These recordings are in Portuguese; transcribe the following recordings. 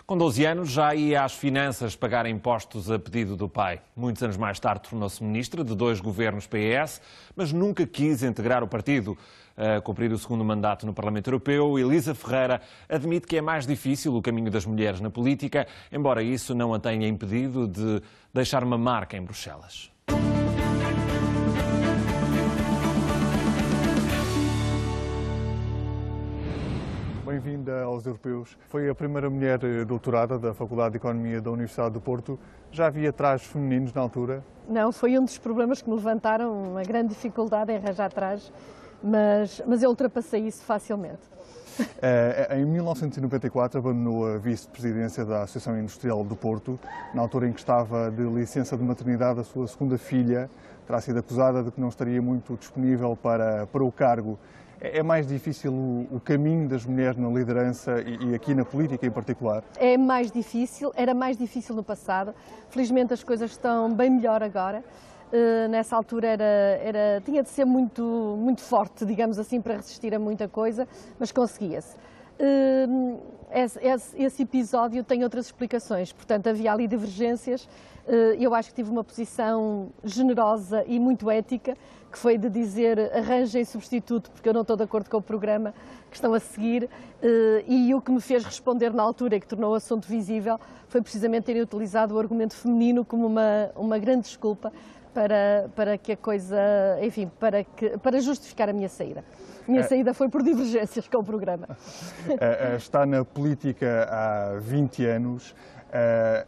Com 12 anos, já ia às finanças pagar impostos a pedido do pai. Muitos anos mais tarde tornou-se ministra de 2 governos PS, mas nunca quis integrar o partido. A cumprir o segundo mandato no Parlamento Europeu, Elisa Ferreira admite que é mais difícil o caminho das mulheres na política, embora isso não a tenha impedido de deixar uma marca em Bruxelas. Bem-vinda aos Europeus. Foi a primeira mulher doutorada da Faculdade de Economia da Universidade do Porto. Já havia trajes femininos na altura? Não, foi um dos problemas que me levantaram, uma grande dificuldade em arranjar trajes, mas eu ultrapassei isso facilmente. Em 1994 abandonou a vice-presidência da Associação Industrial do Porto, na altura em que estava de licença de maternidade a sua segunda filha. Terá sido acusada de que não estaria muito disponível para o cargo. É mais difícil o caminho das mulheres na liderança e aqui na política em particular? É mais difícil, era mais difícil no passado. Felizmente as coisas estão bem melhor agora. Nessa altura tinha de ser muito forte, digamos assim, para resistir a muita coisa, mas conseguia-se. Esse episódio tem outras explicações, portanto havia ali divergências. Eu acho que tive uma posição generosa e muito ética, que foi de dizer arranjem substituto porque eu não estou de acordo com o programa que estão a seguir, e o que me fez responder na altura e que tornou o assunto visível foi precisamente terem utilizado o argumento feminino como uma grande desculpa para que a coisa, enfim, para justificar a minha saída. A minha saída foi por divergências com o programa. Está na política há 20 anos.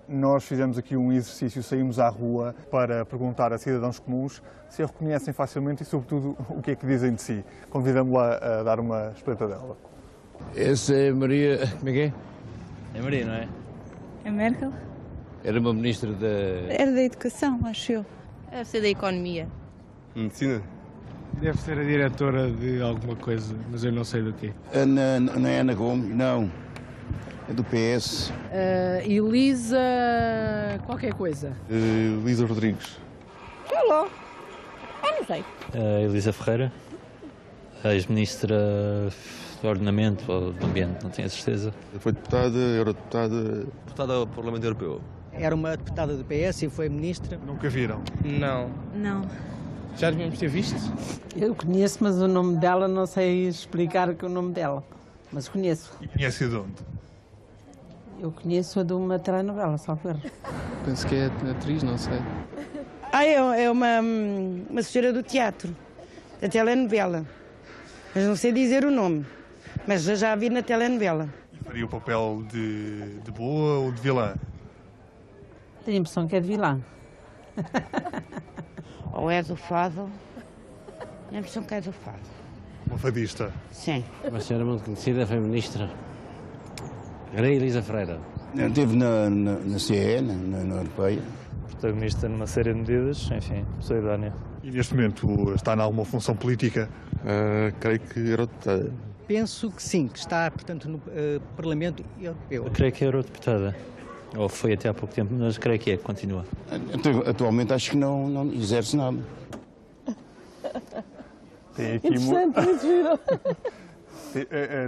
Nós fizemos aqui um exercício, saímos à rua para perguntar a cidadãos comuns se a reconhecem facilmente e, sobretudo, o que é que dizem de si. Convidamos-la a dar uma espreitadela. Essa é Maria... Como é que é? É Maria, não é? É Merkel? Era uma ministra da... Era da Educação, acho eu. Deve ser da Economia. Medicina? Deve ser a diretora de alguma coisa, mas eu não sei do quê. Não é Ana Gomes, não. É do PS. Elisa... qualquer coisa. Elisa Rodrigues. Alô? Eu não sei. Elisa Ferreira, ex-ministra do Ordenamento ou do Ambiente, não tenho a certeza. Foi deputada, eurodeputada... Deputada ao Parlamento Europeu. Era uma deputada do PS e foi ministra. Nunca viram? Não. Não. Já devíamos ter visto? Eu conheço, mas o nome dela não sei explicar o nome dela. Mas conheço. E conhece de onde? Eu conheço-a de uma telenovela, só ver. Penso que é atriz, não sei. É uma senhora do teatro, da telenovela. Mas não sei dizer o nome. Mas já a vi na telenovela. E faria o papel de boa ou de vilã? Tenho a impressão que é de vilã. Ou é do fado? Tenho a impressão que é do fado. Uma fadista? Sim. Uma senhora muito conhecida, foi ministra. Era Elisa Ferreira. Esteve na CE, na Europeia. Protagonista numa série de medidas, enfim, pessoa idónea. E neste momento está em alguma função política? Creio que eurodeputada. Penso que sim, que está, portanto, no Parlamento Europeu. Eu creio que é eurodeputada. Ou foi até há pouco tempo, mas creio que é, continua. Atualmente acho que não exerce nada. Tem aqui Interessante, muito giro.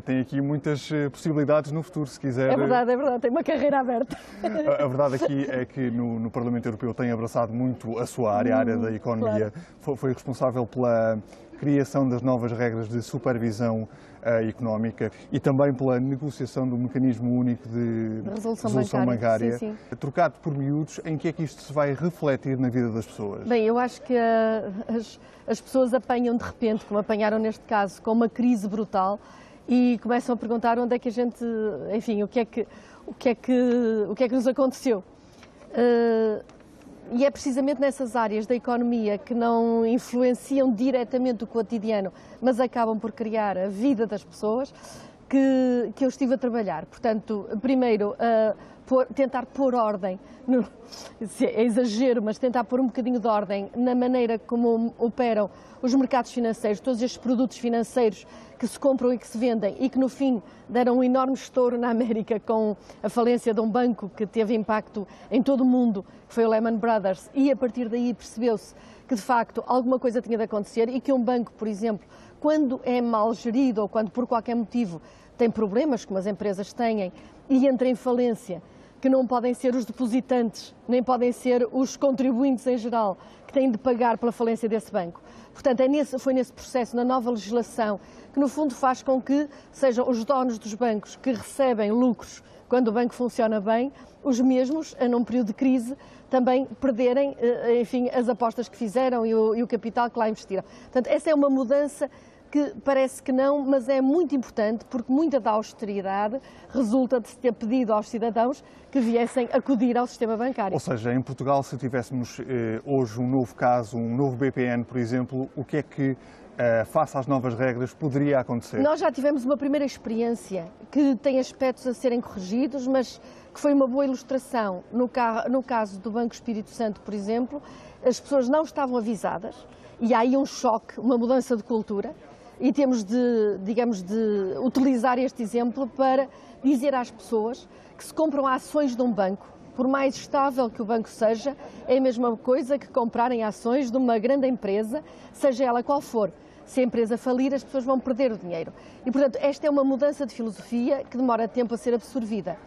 Tem aqui muitas possibilidades no futuro, se quiser. É verdade, tem uma carreira aberta. A verdade aqui é que no Parlamento Europeu tem abraçado muito a sua área, a área da economia. Claro. Foi responsável pela criação das novas regras de supervisão económica e também pela negociação do mecanismo único de resolução bancária. Sim. Trocado por miúdos, em que é que isto se vai refletir na vida das pessoas? Bem, eu acho que as pessoas apanham de repente, como apanharam neste caso, com uma crise brutal e começam a perguntar onde é que a gente, enfim, o que é que nos aconteceu. E é precisamente nessas áreas da economia que não influenciam diretamente o cotidiano, mas acabam por criar a vida das pessoas, que eu estive a trabalhar. Portanto, primeiro, tentar pôr ordem, é exagero, mas tentar pôr um bocadinho de ordem na maneira como operam os mercados financeiros, todos estes produtos financeiros que se compram e que se vendem e que no fim deram um enorme estouro na América com a falência de um banco que teve impacto em todo o mundo, que foi o Lehman Brothers, e a partir daí percebeu-se que de facto alguma coisa tinha de acontecer e que um banco, por exemplo, quando é mal gerido ou quando por qualquer motivo tem problemas, como as empresas têm, e entra em falência, que não podem ser os depositantes, nem podem ser os contribuintes em geral, que têm de pagar pela falência desse banco. Portanto, foi nesse processo, na nova legislação, que no fundo faz com que sejam os donos dos bancos que recebem lucros quando o banco funciona bem, os mesmos, num período de crise, também perderem, enfim, as apostas que fizeram e o capital que lá investiram. Portanto, essa é uma mudança que parece que não, mas é muito importante, porque muita da austeridade resulta de se ter pedido aos cidadãos que viessem acudir ao sistema bancário. Ou seja, em Portugal, se tivéssemos hoje um novo caso, um novo BPN, por exemplo, o que é que, face às novas regras, poderia acontecer? Nós já tivemos uma primeira experiência que tem aspectos a serem corrigidos, mas que foi uma boa ilustração. No caso do Banco Espírito Santo, por exemplo, as pessoas não estavam avisadas e há aí um choque, uma mudança de cultura. E temos de, digamos, de utilizar este exemplo para dizer às pessoas que se compram ações de um banco, por mais estável que o banco seja, é a mesma coisa que comprarem ações de uma grande empresa, seja ela qual for. Se a empresa falir, as pessoas vão perder o dinheiro. E, portanto, esta é uma mudança de filosofia que demora tempo a ser absorvida.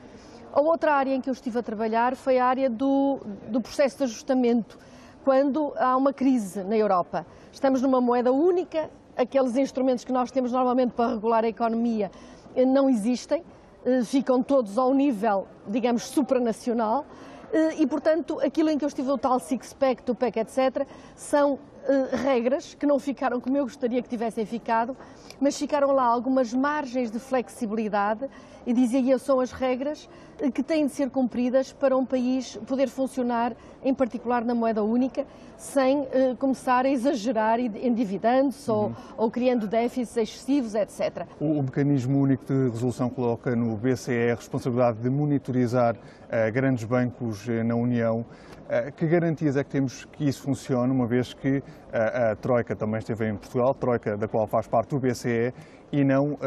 A outra área em que eu estive a trabalhar foi a área do processo de ajustamento, quando há uma crise na Europa. Estamos numa moeda única, aqueles instrumentos que nós temos normalmente para regular a economia não existem, ficam todos ao nível, digamos, supranacional e, portanto, aquilo em que eu estive, o tal six-pack, two-pack, etc., são regras que não ficaram como eu gostaria que tivessem ficado, mas ficaram lá algumas margens de flexibilidade e dizia eu, são as regras que têm de ser cumpridas para um país poder funcionar, em particular na moeda única, sem começar a exagerar endividando-se ou criando déficits excessivos, etc. O mecanismo único de resolução coloca no BCE a responsabilidade de monitorizar grandes bancos na União. Que garantias é que temos que isso funcione, uma vez que a Troika também esteve em Portugal, Troika da qual faz parte o BCE, e não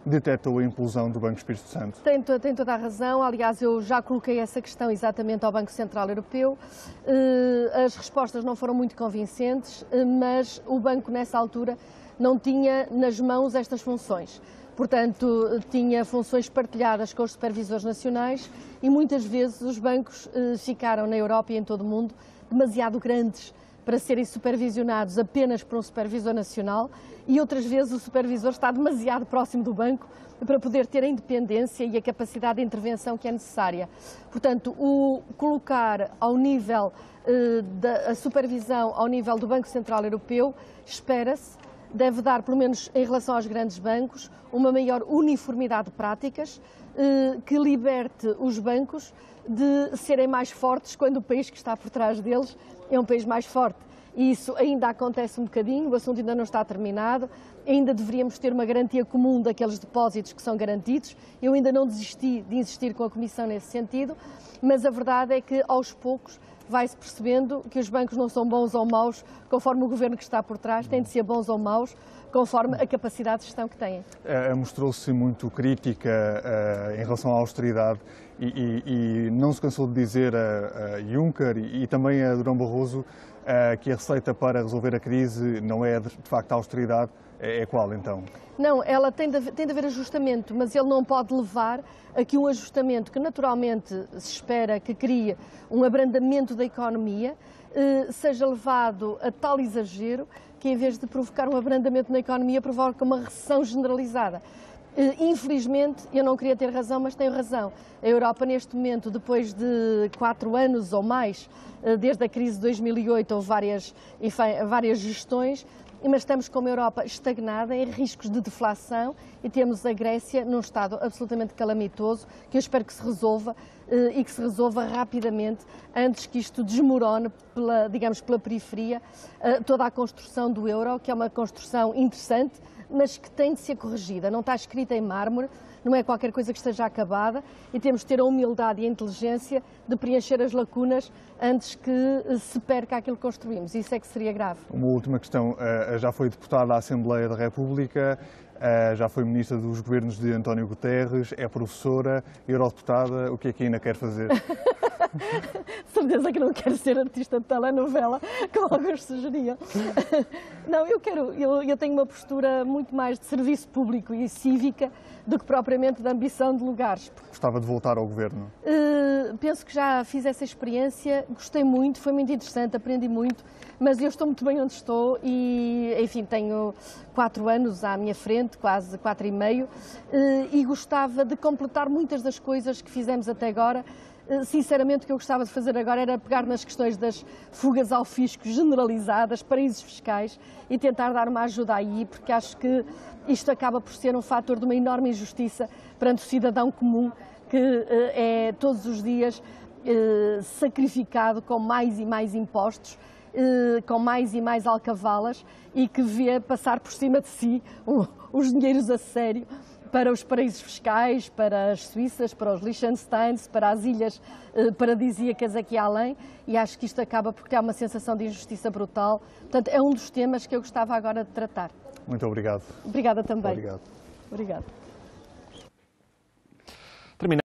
detectou a implosão do Banco Espírito Santo? Tem toda a razão. Aliás, eu já coloquei essa questão exatamente ao Banco Central Europeu. As respostas não foram muito convincentes, mas o banco, nessa altura, não tinha nas mãos estas funções. Portanto, tinha funções partilhadas com os supervisores nacionais e muitas vezes os bancos ficaram na Europa e em todo o mundo demasiado grandes para serem supervisionados apenas por um supervisor nacional e outras vezes o supervisor está demasiado próximo do banco para poder ter a independência e a capacidade de intervenção que é necessária. Portanto, o colocar ao nível da supervisão ao nível do Banco Central Europeu, espera-se, deve dar, pelo menos em relação aos grandes bancos, uma maior uniformidade de práticas que liberte os bancos de serem mais fortes quando o país que está por trás deles é um país mais forte. E isso ainda acontece um bocadinho, o assunto ainda não está terminado, ainda deveríamos ter uma garantia comum daqueles depósitos que são garantidos. Eu ainda não desisti de insistir com a Comissão nesse sentido, mas a verdade é que aos poucos vai-se percebendo que os bancos não são bons ou maus conforme o governo que está por trás, têm de ser bons ou maus conforme a capacidade de gestão que têm. Mostrou-se muito crítica em relação à austeridade e não se cansou de dizer a Juncker e também a Durão Barroso que a receita para resolver a crise não é de facto a austeridade. É qual então? Não, ela tem de haver ajustamento, mas ele não pode levar a que um ajustamento que naturalmente se espera que crie um abrandamento da economia seja levado a tal exagero que, em vez de provocar um abrandamento na economia, provoca uma recessão generalizada. Infelizmente, eu não queria ter razão, mas tenho razão. A Europa, neste momento, depois de 4 anos ou mais, desde a crise de 2008, houve várias gestões, mas estamos como a Europa estagnada, em riscos de deflação, e temos a Grécia num estado absolutamente calamitoso, que eu espero que se resolva e que se resolva rapidamente, antes que isto desmorone pela periferia, toda a construção do euro, que é uma construção interessante, mas que tem de ser corrigida. Não está escrita em mármore, não é qualquer coisa que esteja acabada, e temos de ter a humildade e a inteligência de preencher as lacunas antes que se perca aquilo que construímos. Isso é que seria grave. Uma última questão. Já foi deputada à Assembleia da República, já foi ministra dos governos de António Guterres, é professora, eurodeputada. O que é que ainda quer fazer? Certeza que não quero ser artista de telenovela, como alguns sugeriam. Não, eu tenho uma postura muito mais de serviço público e cívica do que propriamente de ambição de lugares. Gostava de voltar ao governo? Penso que já fiz essa experiência, gostei muito, foi muito interessante, aprendi muito, mas eu estou muito bem onde estou e, enfim, tenho 4 anos à minha frente, quase 4 e meio, e gostava de completar muitas das coisas que fizemos até agora. Sinceramente, o que eu gostava de fazer agora era pegar nas questões das fugas ao fisco generalizadas, paraísos fiscais, e tentar dar uma ajuda aí, porque acho que isto acaba por ser um fator de uma enorme injustiça perante o cidadão comum, que é todos os dias sacrificado com mais e mais impostos, com mais e mais alcavalas, e que vê passar por cima de si os dinheiros a sério para os paraísos fiscais, para as Suíças, para os Liechtensteins, para as ilhas paradisíacas aqui além, e acho que isto acaba por criar uma sensação de injustiça brutal. Portanto, é um dos temas que eu gostava agora de tratar. Muito obrigado. Obrigada também. Obrigado. Obrigada.